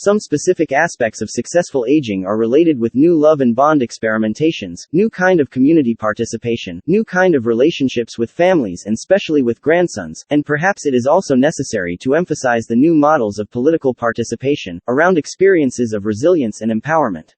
Some specific aspects of successful aging are related with new love and bond experimentations, new kind of community participation, new kind of relationships with families and especially with grandsons, and perhaps it is also necessary to emphasize the new models of political participation, around experiences of resilience and empowerment.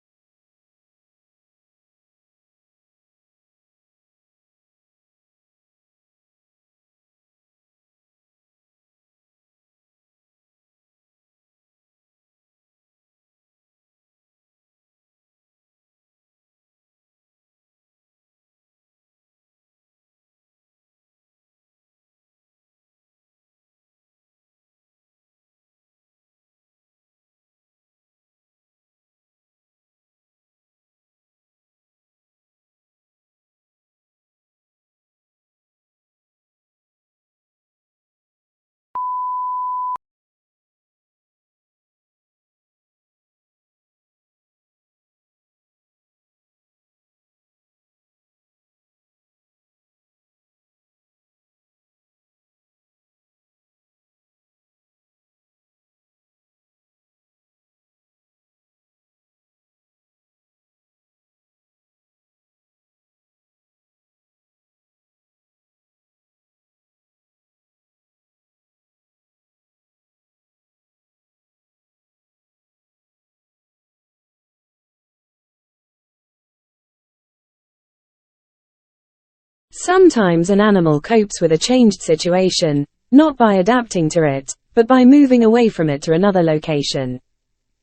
Sometimes an animal copes with a changed situation, not by adapting to it, but by moving away from it to another location.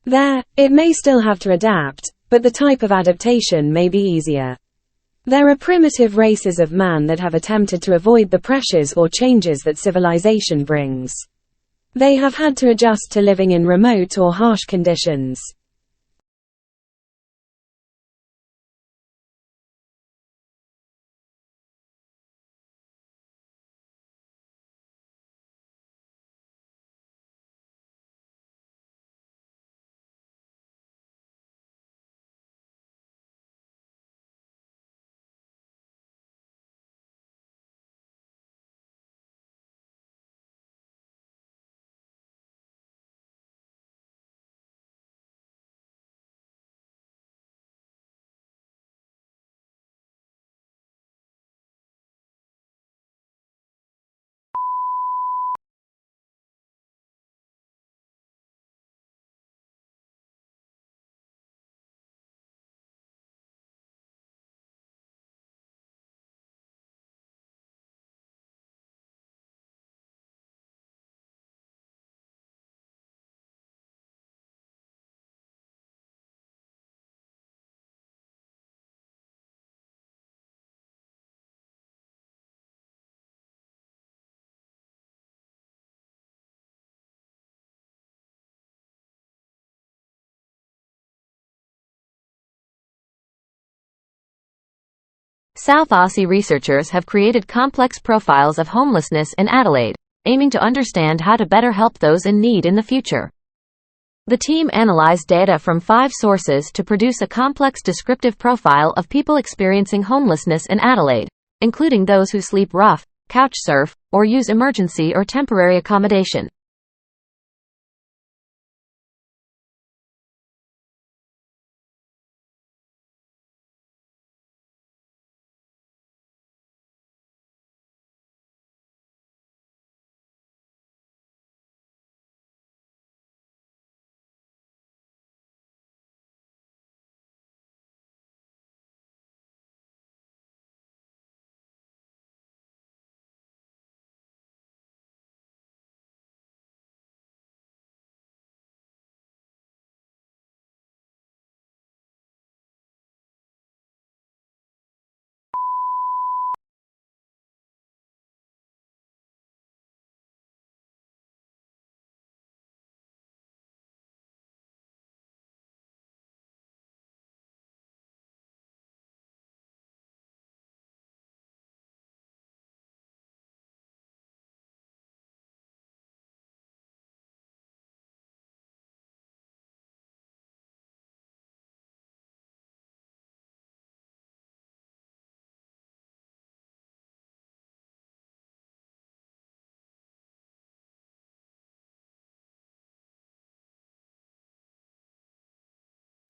There, it may still have to adapt, but the type of adaptation may be easier. There are primitive races of man that have attempted to avoid the pressures or changes that civilization brings. They have had to adjust to living in remote or harsh conditions. South Aussie researchers have created complex profiles of homelessness in Adelaide, aiming to understand how to better help those in need in the future. The team analyzed data from 5 sources to produce a complex descriptive profile of people experiencing homelessness in Adelaide, including those who sleep rough, couch surf, or use emergency or temporary accommodation.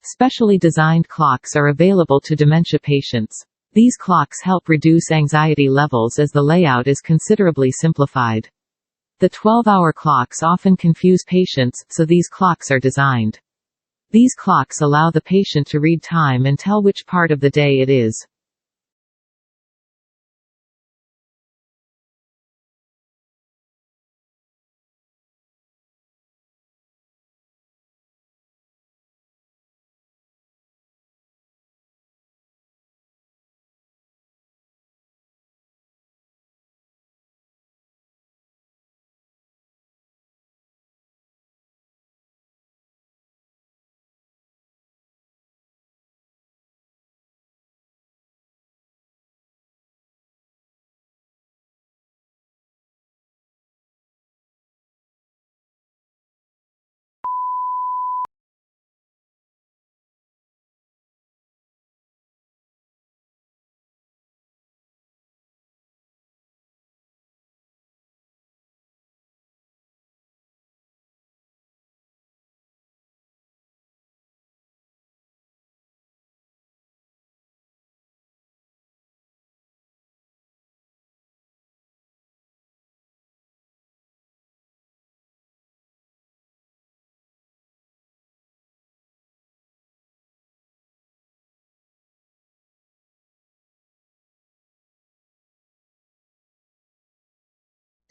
Specially designed clocks are available to dementia patients. These clocks help reduce anxiety levels as the layout is considerably simplified. The 12-hour clocks often confuse patients, so these clocks are designed. These clocks allow the patient to read time and tell which part of the day it is.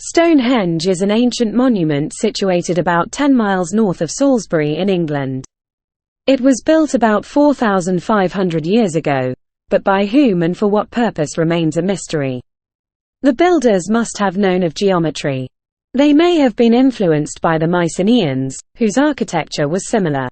Stonehenge is an ancient monument situated about 10 miles north of Salisbury in England. It was built about 4,500 years ago, but by whom and for what purpose remains a mystery. The builders must have known of geometry. They may have been influenced by the Mycenaeans, whose architecture was similar.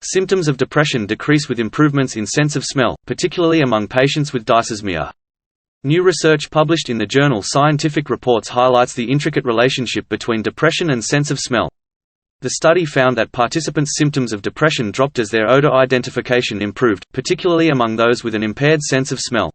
Symptoms of depression decrease with improvements in sense of smell, particularly among patients with dysesmia. New research published in the journal Scientific Reports highlights the intricate relationship between depression and sense of smell. The study found that participants' symptoms of depression dropped as their odor identification improved, particularly among those with an impaired sense of smell.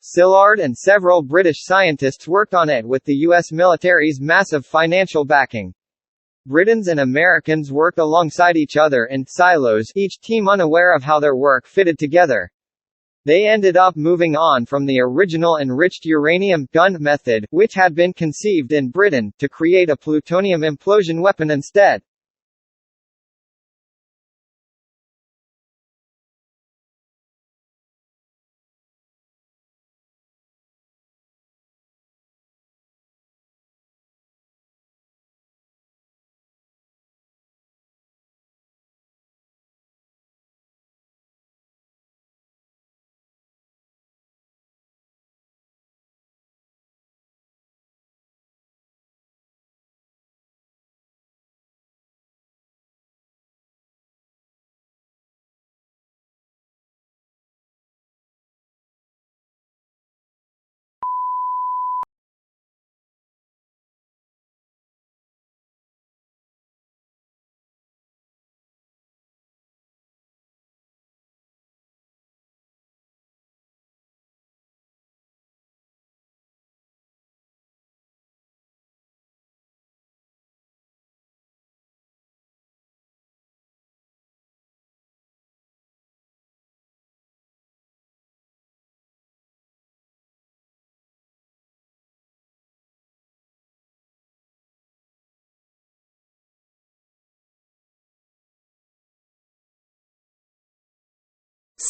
Szilard and several British scientists worked on it with the US military's massive financial backing. Britons and Americans worked alongside each other in silos, each team unaware of how their work fitted together. They ended up moving on from the original enriched uranium gun method, which had been conceived in Britain, to create a plutonium implosion weapon instead.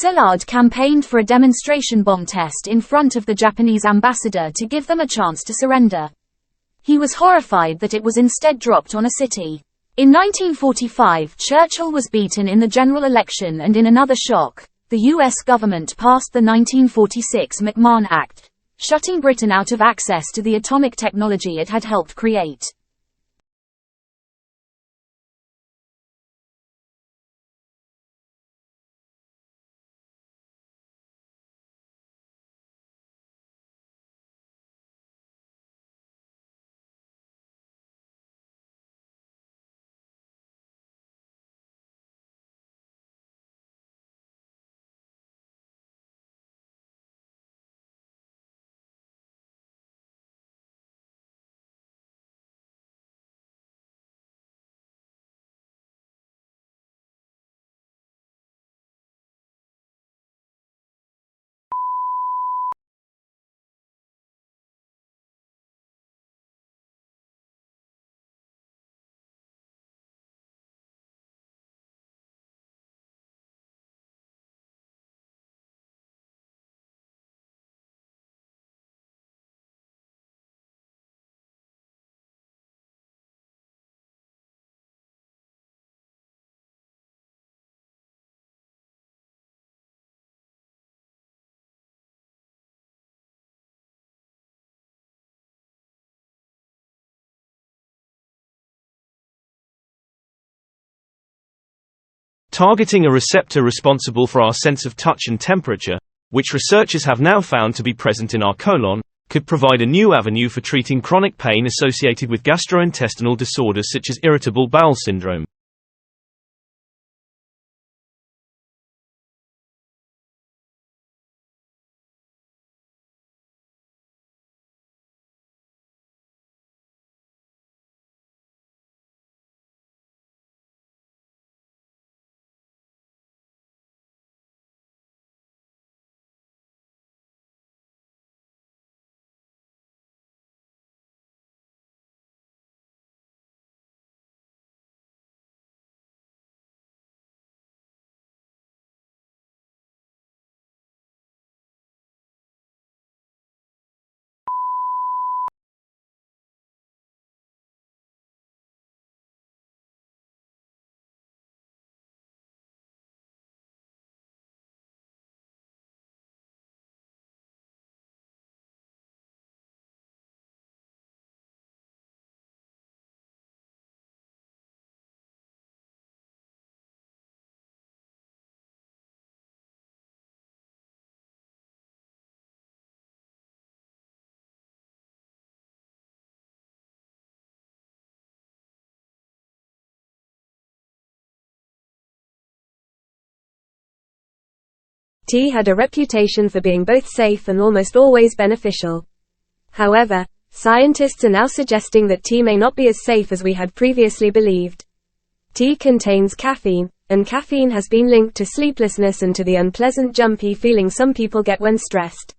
Szilard campaigned for a demonstration bomb test in front of the Japanese ambassador to give them a chance to surrender. He was horrified that it was instead dropped on a city. In 1945, Churchill was beaten in the general election, and in another shock, the US government passed the 1946 McMahon Act, shutting Britain out of access to the atomic technology it had helped create. Targeting a receptor responsible for our sense of touch and temperature, which researchers have now found to be present in our colon, could provide a new avenue for treating chronic pain associated with gastrointestinal disorders such as irritable bowel syndrome. Tea had a reputation for being both safe and almost always beneficial. However, scientists are now suggesting that tea may not be as safe as we had previously believed. Tea contains caffeine, and caffeine has been linked to sleeplessness and to the unpleasant jumpy feeling some people get when stressed.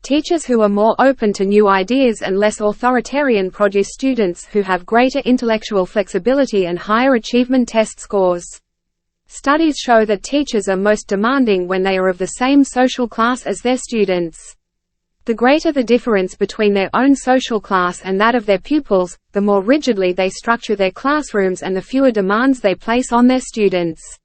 Teachers who are more open to new ideas and less authoritarian produce students who have greater intellectual flexibility and higher achievement test scores. Studies show that teachers are most demanding when they are of the same social class as their students. The greater the difference between their own social class and that of their pupils, the more rigidly they structure their classrooms and the fewer demands they place on their students.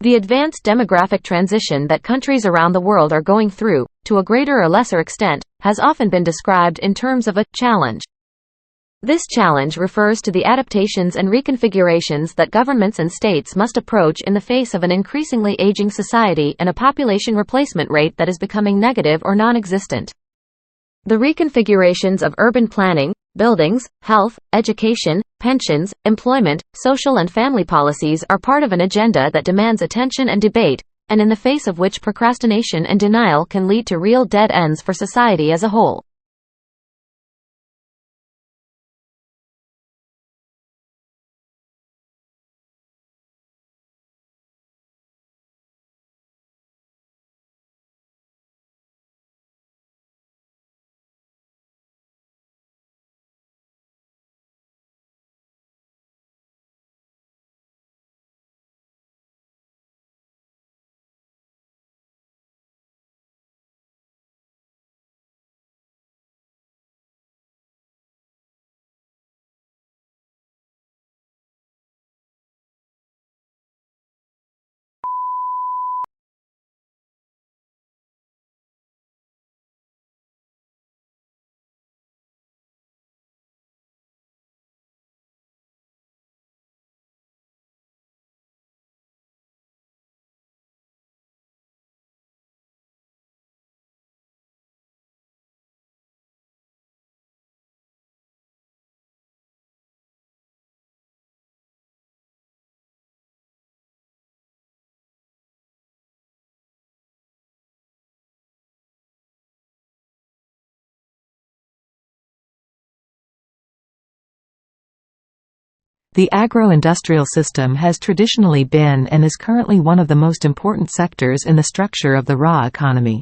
The advanced demographic transition that countries around the world are going through, to a greater or lesser extent, has often been described in terms of a challenge. This challenge refers to the adaptations and reconfigurations that governments and states must approach in the face of an increasingly aging society and a population replacement rate that is becoming negative or non-existent. The reconfigurations of urban planning, buildings, health, education, pensions, employment, social and family policies are part of an agenda that demands attention and debate, and in the face of which procrastination and denial can lead to real dead ends for society as a whole. The agro-industrial system has traditionally been and is currently one of the most important sectors in the structure of the raw economy.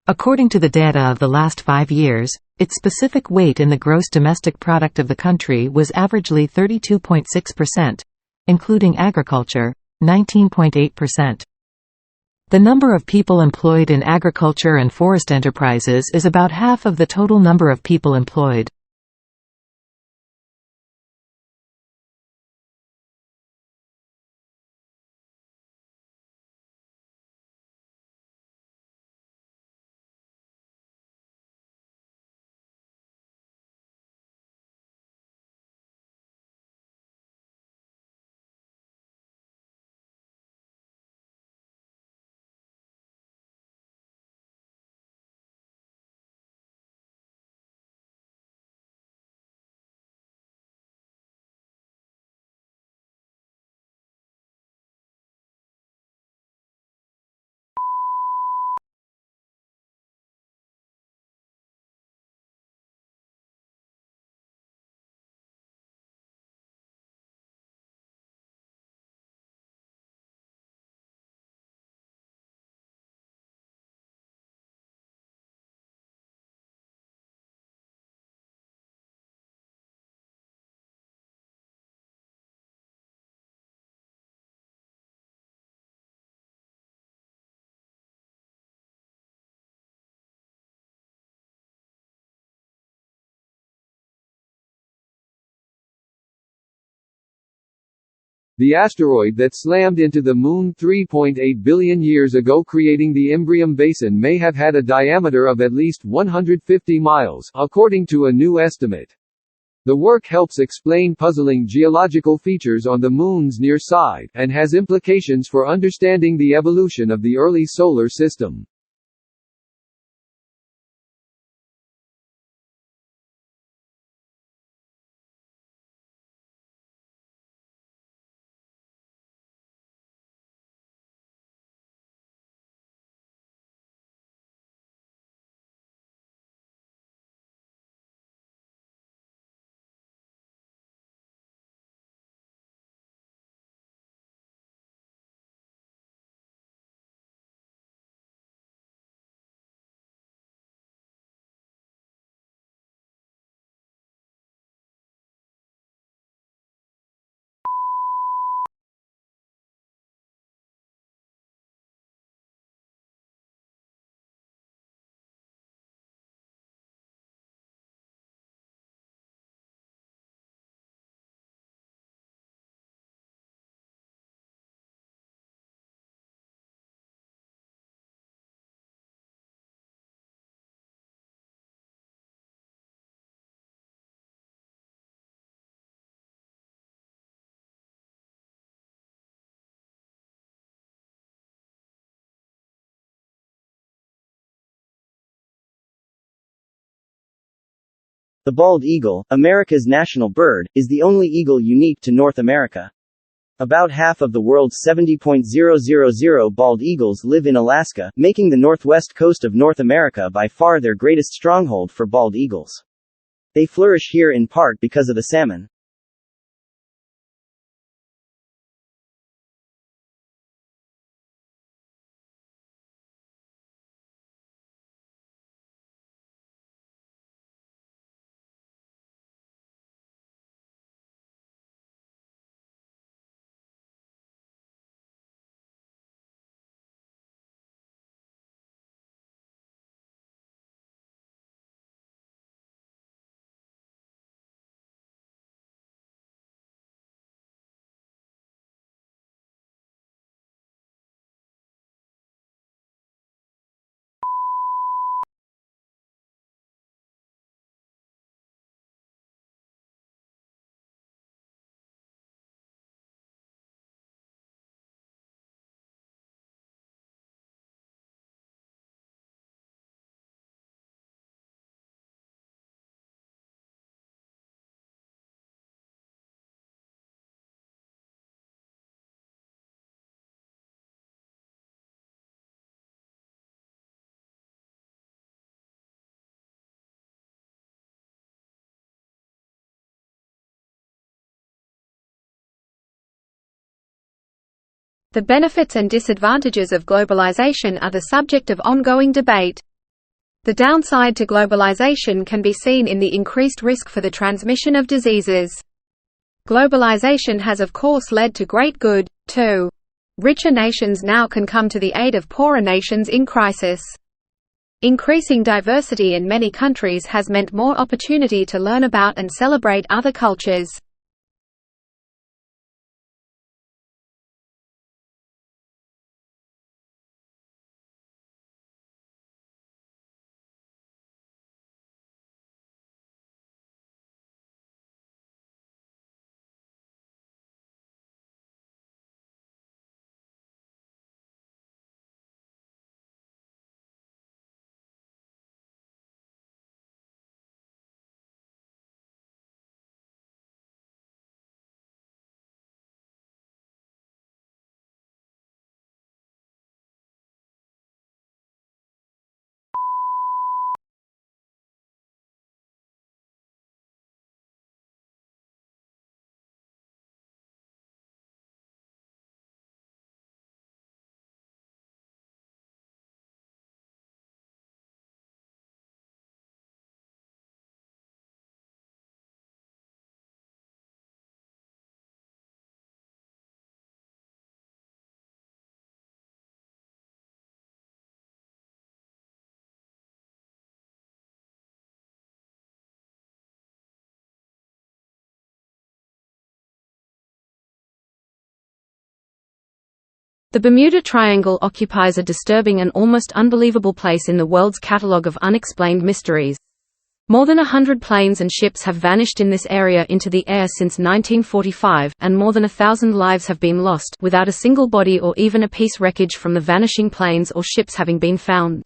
According to the data of the last 5 years, its specific weight in the gross domestic product of the country was averagely 32.6%, including agriculture, 19.8%. The number of people employed in agriculture and forest enterprises is about half of the total number of people employed. The asteroid that slammed into the Moon 3.8 billion years ago creating the Imbrium Basin may have had a diameter of at least 150 miles, according to a new estimate. The work helps explain puzzling geological features on the Moon's near side, and has implications for understanding the evolution of the early solar system. The bald eagle, America's national bird, is the only eagle unique to North America. About half of the world's 70,000 bald eagles live in Alaska, making the northwest coast of North America by far their greatest stronghold for bald eagles. They flourish here in part because of the salmon. The benefits and disadvantages of globalization are the subject of ongoing debate. The downside to globalization can be seen in the increased risk for the transmission of diseases. Globalization has of course led to great good, too. Richer nations now can come to the aid of poorer nations in crisis. Increasing diversity in many countries has meant more opportunity to learn about and celebrate other cultures. The Bermuda Triangle occupies a disturbing and almost unbelievable place in the world's catalogue of unexplained mysteries. More than 100 planes and ships have vanished in this area into the air since 1945, and more than 1,000 lives have been lost, without a single body or even a piece wreckage from the vanishing planes or ships having been found.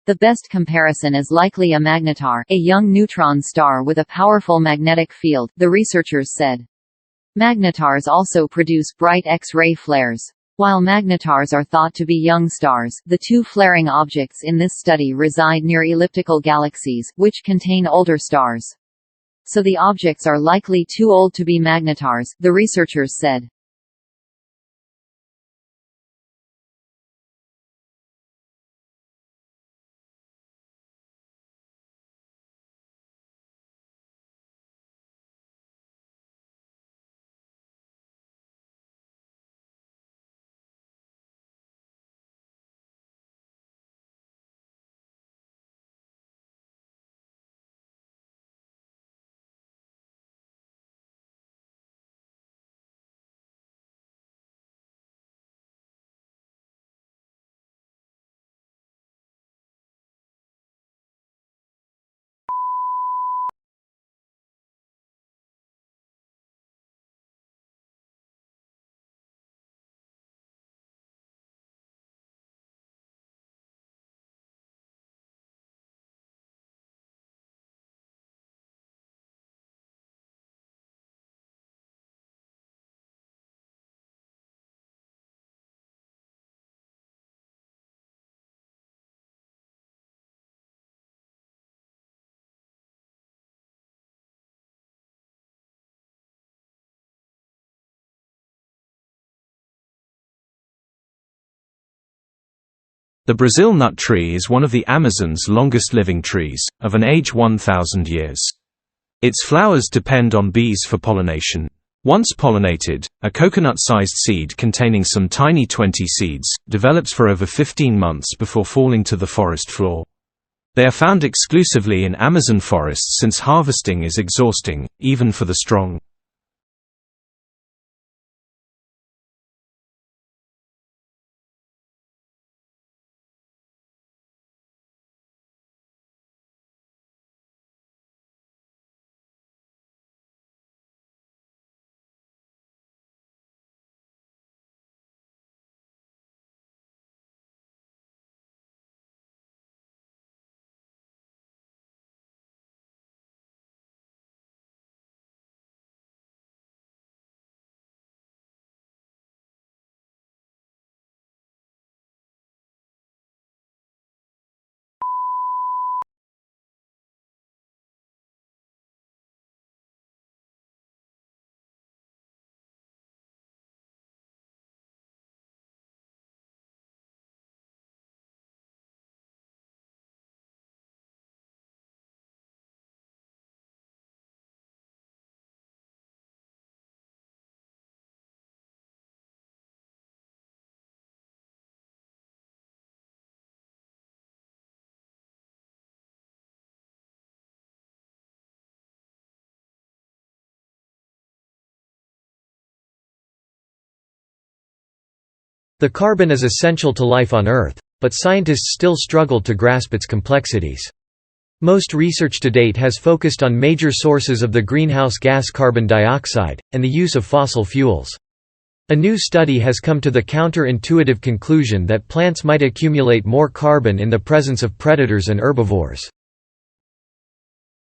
The best comparison is likely a magnetar, a young neutron star with a powerful magnetic field, the researchers said. Magnetars also produce bright X-ray flares. While magnetars are thought to be young stars, the two flaring objects in this study reside near elliptical galaxies, which contain older stars. So the objects are likely too old to be magnetars, the researchers said. The Brazil nut tree is one of the Amazon's longest living trees, of an age 1,000 years. Its flowers depend on bees for pollination. Once pollinated, a coconut-sized seed containing some tiny 20 seeds, develops for over 15 months before falling to the forest floor. They are found exclusively in Amazon forests since harvesting is exhausting, even for the strong. The carbon is essential to life on Earth, but scientists still struggle to grasp its complexities. Most research to date has focused on major sources of the greenhouse gas carbon dioxide, and the use of fossil fuels. A new study has come to the counter-intuitive conclusion that plants might accumulate more carbon in the presence of predators and herbivores.